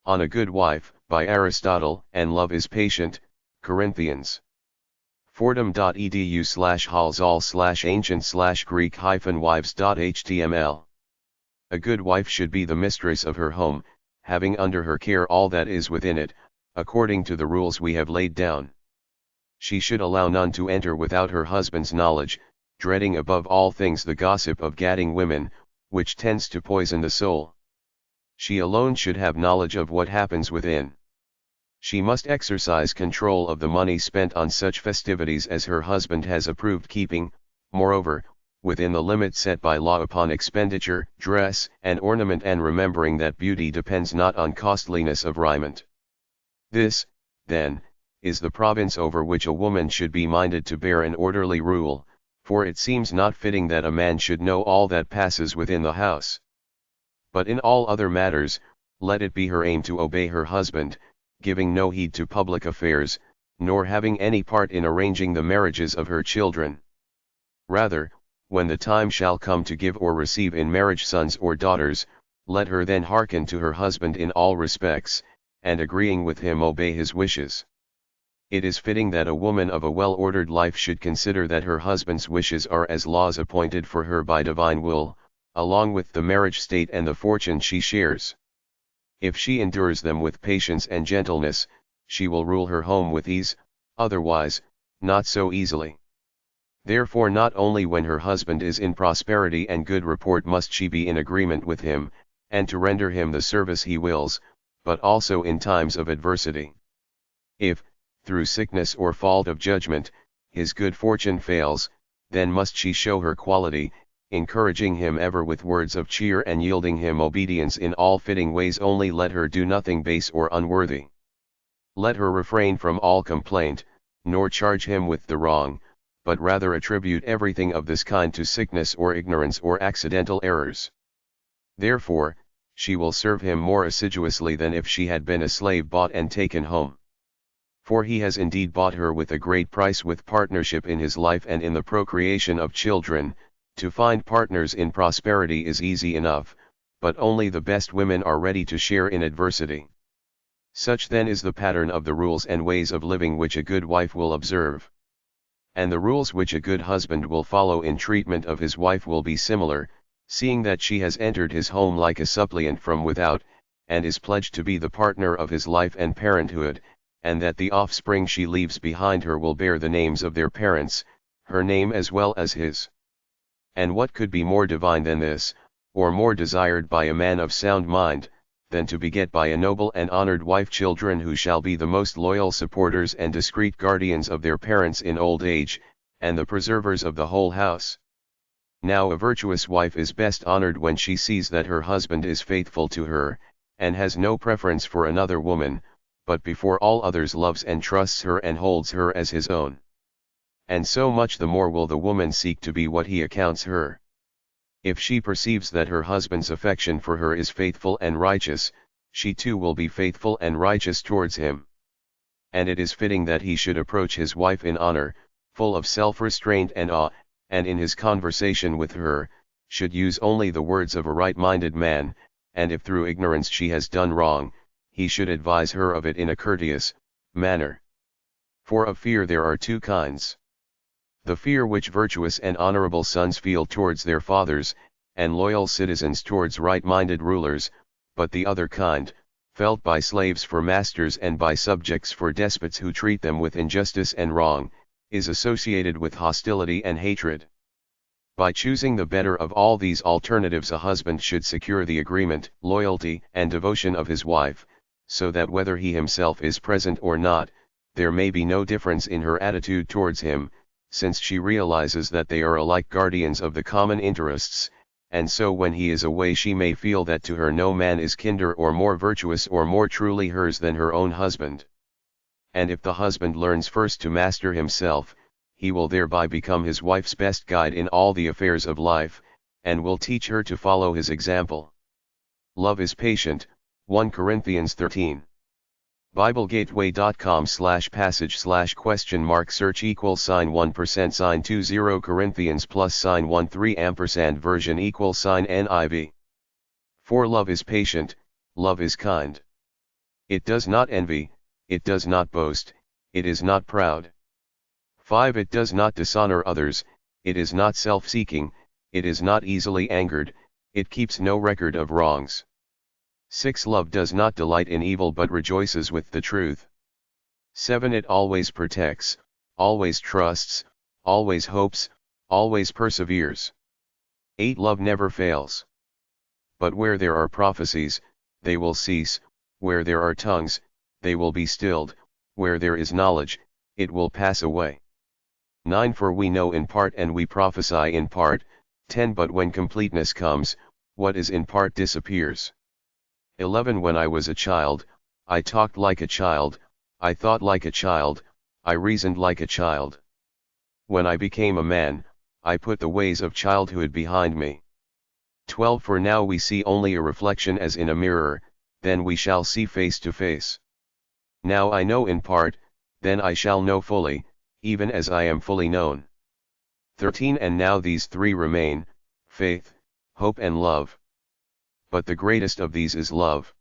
On a Good Wife, by Aristotle, and Love is Patient, Corinthians. Fordham.edu/halsall/ancient/Greek-wives.html. A good wife should be the mistress of her home, having under her care all that is within it, according to the rules we have laid down. She should allow none to enter without her husband's knowledge, dreading above all things the gossip of gadding women, which tends to poison the soul. She alone should have knowledge of what happens within. She must exercise control of the money spent on such festivities as her husband has approved keeping, moreover, within the limits set by law upon expenditure, dress, and ornament, and remembering that beauty depends not on costliness of raiment. This, then, is the province over which a woman should be minded to bear an orderly rule, for it seems not fitting that a man should know all that passes within the house. But in all other matters, let it be her aim to obey her husband, giving no heed to public affairs, nor having any part in arranging the marriages of her children. Rather, when the time shall come to give or receive in marriage sons or daughters, let her then hearken to her husband in all respects, and agreeing with him obey his wishes. It is fitting that a woman of a well-ordered life should consider that her husband's wishes are as laws appointed for her by divine will, along with the marriage state and the fortune she shares. If she endures them with patience and gentleness, she will rule her home with ease, otherwise, not so easily. Therefore not only when her husband is in prosperity and good report must she be in agreement with him, and to render him the service he wills, but also in times of adversity. If, through sickness or fault of judgment, his good fortune fails, then must she show her quality, encouraging him ever with words of cheer and yielding him obedience in all fitting ways. Only let her do nothing base or unworthy. Let her refrain from all complaint, nor charge him with the wrong, but rather attribute everything of this kind to sickness or ignorance or accidental errors. Therefore, she will serve him more assiduously than if she had been a slave bought and taken home. For he has indeed bought her with a great price, with partnership in his life and in the procreation of children. To find partners in prosperity is easy enough, but only the best women are ready to share in adversity. Such then is the pattern of the rules and ways of living which a good wife will observe. And the rules which a good husband will follow in treatment of his wife will be similar, seeing that she has entered his home like a suppliant from without, and is pledged to be the partner of his life and parenthood, and that the offspring she leaves behind her will bear the names of their parents, her name as well as his. And what could be more divine than this, or more desired by a man of sound mind, than to beget by a noble and honored wife children who shall be the most loyal supporters and discreet guardians of their parents in old age, and the preservers of the whole house? Now a virtuous wife is best honored when she sees that her husband is faithful to her, and has no preference for another woman, but before all others loves and trusts her and holds her as his own. And so much the more will the woman seek to be what he accounts her. If she perceives that her husband's affection for her is faithful and righteous, she too will be faithful and righteous towards him. And it is fitting that he should approach his wife in honor, full of self-restraint and awe, and in his conversation with her, should use only the words of a right-minded man, and if through ignorance she has done wrong, he should advise her of it in a courteous manner. For of fear there are two kinds. The fear which virtuous and honorable sons feel towards their fathers, and loyal citizens towards right-minded rulers, but the other kind, felt by slaves for masters and by subjects for despots who treat them with injustice and wrong, is associated with hostility and hatred. By choosing the better of all these alternatives, a husband should secure the agreement, loyalty, and devotion of his wife, so that whether he himself is present or not, there may be no difference in her attitude towards him, since she realizes that they are alike guardians of the common interests, and so when he is away she may feel that to her no man is kinder or more virtuous or more truly hers than her own husband. And if the husband learns first to master himself, he will thereby become his wife's best guide in all the affairs of life, and will teach her to follow his example. Love is patient, 1 Corinthians 13. BibleGateway.com/passage/?search $1% 20 Corinthians +$13 version =NIV. For love is patient, love is kind. It does not envy, it does not boast, it is not proud. 5. It does not dishonor others, it is not self-seeking, it is not easily angered, it keeps no record of wrongs. 6. Love does not delight in evil but rejoices with the truth. 7. It always protects, always trusts, always hopes, always perseveres. 8. Love never fails. But where there are prophecies, they will cease, where there are tongues, they will be stilled, where there is knowledge, it will pass away. 9. For we know in part and we prophesy in part. 10. But when completeness comes, what is in part disappears. 11. When I was a child, I talked like a child, I thought like a child, I reasoned like a child. When I became a man, I put the ways of childhood behind me. 12. For now we see only a reflection as in a mirror, then we shall see face to face. Now I know in part, then I shall know fully, even as I am fully known. 13. And now these three remain, faith, hope and love. But the greatest of these is love.